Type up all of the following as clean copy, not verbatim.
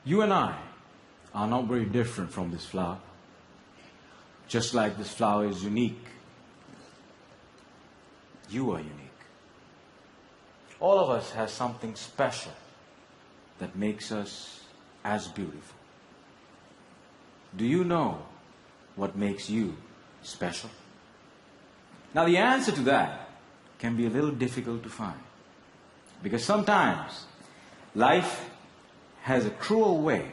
You and I are not very different from this flower. Just like this flower is unique, you are unique. All of us have something special that makes us as beautiful. Do you know what makes you special? Now, the answer to that can be a little difficult to find, because sometimes life has a cruel way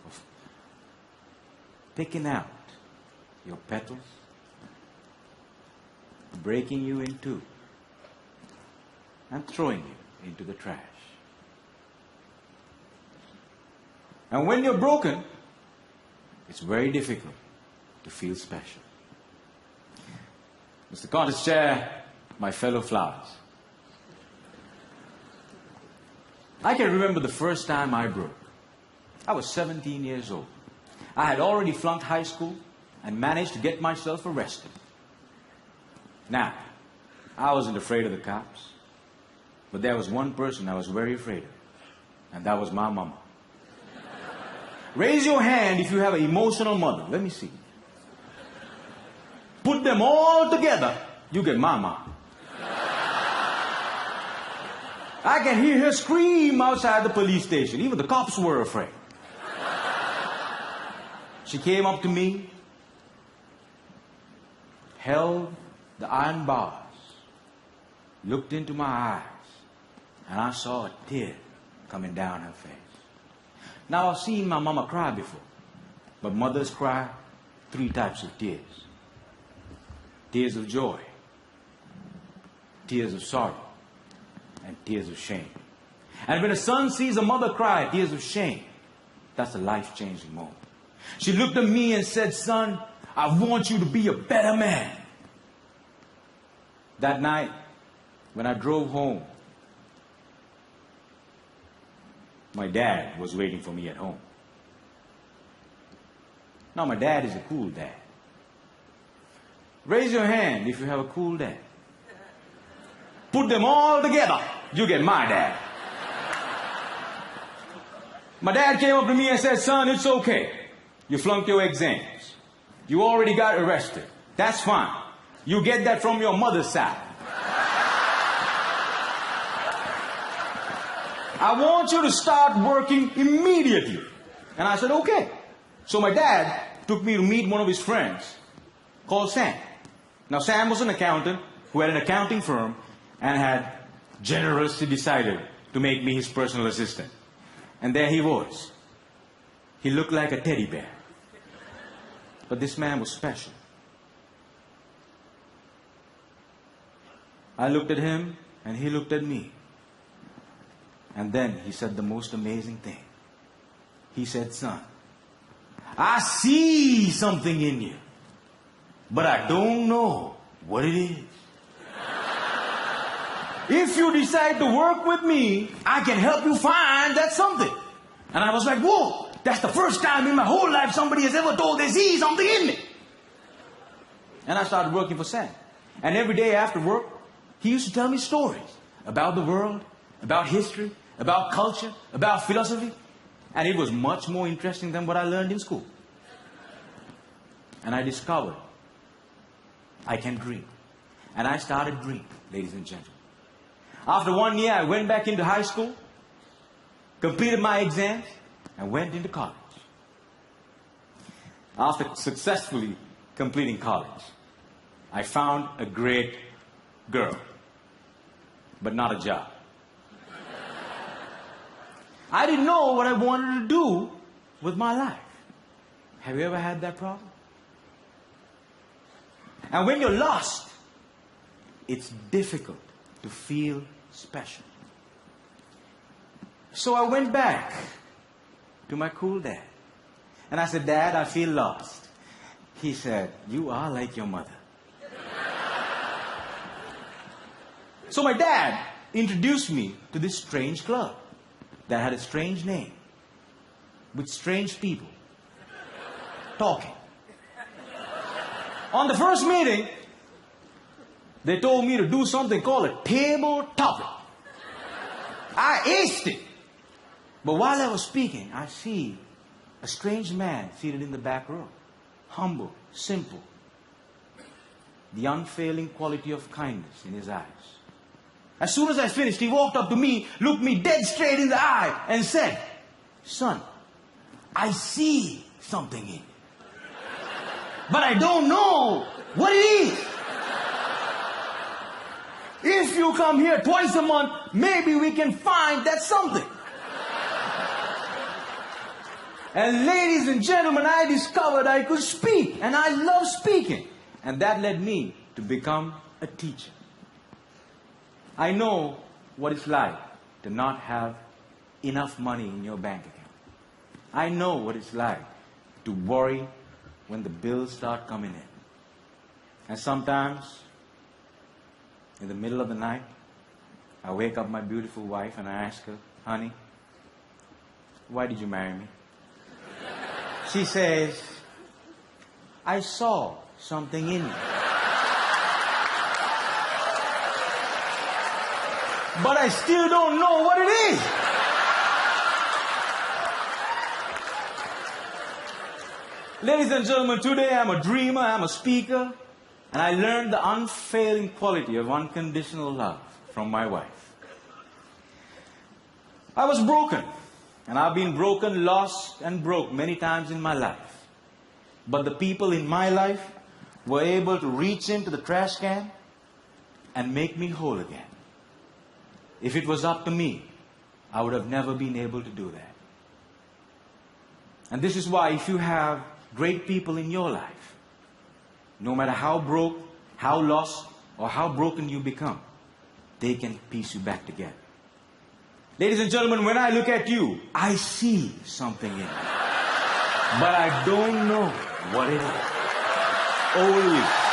of picking out your petals, breaking you in two, and throwing you into the trash. And when you're broken, it's very difficult to feel special. Mr. Contest Chair, my fellow flowers, I can remember the first time I broke. I was 17 years old. I had already flunked high school and managed to get myself arrested. Now, I wasn't afraid of the cops, but there was one person I was very afraid of, and that was my mama. Raise your hand if you have an emotional mother. Let me see. Put them all together, you get my mom. I can hear her scream outside the police station. Even the cops were afraid. She came up to me, held the iron bars, looked into my eyes, and I saw a tear coming down her face. Now, I've seen my mama cry before, but mothers cry 3 types of tears. Tears of joy, tears of sorrow, and tears of shame. And when a son sees a mother cry tears of shame, that's a life-changing moment. She looked at me and said, "Son, I want you to be a better man." That night, when I drove home, my dad was waiting for me at home. Now, my dad is a cool dad. Raise your hand if you have a cool dad. Put them all together, you get my dad. My dad came up to me and said, "Son, it's okay. You flunked your exams. You already got arrested. That's fine. You get that from your mother's side. I want you to start working immediately." And I said, "Okay." So my dad took me to meet one of his friends called Sam. Now, Sam was an accountant who had an accounting firm and had generously decided to make me his personal assistant. And there he was. He looked like a teddy bear. But this man was special. I looked at him, and he looked at me. And then he said the most amazing thing. He said, "Son, I see something in you, but I don't know what it is. If you decide to work with me, I can help you find that something." And I was like, "Whoa, that's the first time in my whole life somebody has ever told they see something in me." And I started working for Sam. And every day after work, he used to tell me stories about the world, about history, about culture, about philosophy. And it was much more interesting than what I learned in school. And I discovered I can dream. And I started dreaming, ladies and gentlemen. After 1 year, I went back into high school, completed my exams, and went into college. After successfully completing college, I found a great girl, but not a job. I didn't know what I wanted to do with my life. Have you ever had that problem? And when you're lost, it's difficult to feel special. So I went back to my cool dad. And I said, "Dad, I feel lost." He said, "You are like your mother." So my dad introduced me to this strange club that had a strange name, with strange people talking. On the first meeting, they told me to do something called a table topic. I aced it. But while I was speaking, I see a strange man seated in the back row. Humble, simple. The unfailing quality of kindness in his eyes. As soon as I finished, he walked up to me, looked me dead straight in the eye, and said, "Son, I see something in you. But I don't know what it is. If you come here twice a month, maybe we can find that something." And ladies and gentlemen, I discovered I could speak, and I love speaking. And that led me to become a teacher. I know what it's like to not have enough money in your bank account. I know what it's like to worry when the bills start coming in. And sometimes, in the middle of the night, I wake up my beautiful wife and I ask her, "Honey, why did you marry me?" She says, "I saw something in you. But I still don't know what it is." Ladies and gentlemen, today I'm a dreamer, I'm a speaker, and I learned the unfailing quality of unconditional love from my wife. I was broken, and I've been broken, lost, and broke many times in my life. But the people in my life were able to reach into the trash can and make me whole again. If it was up to me, I would have never been able to do that. And this is why, if you have great people in your life, no matter how broke, how lost, or how broken you become, they can piece you back together. Ladies and gentlemen, when I look at you, I see something in you. But I don't know what it is. Over to you.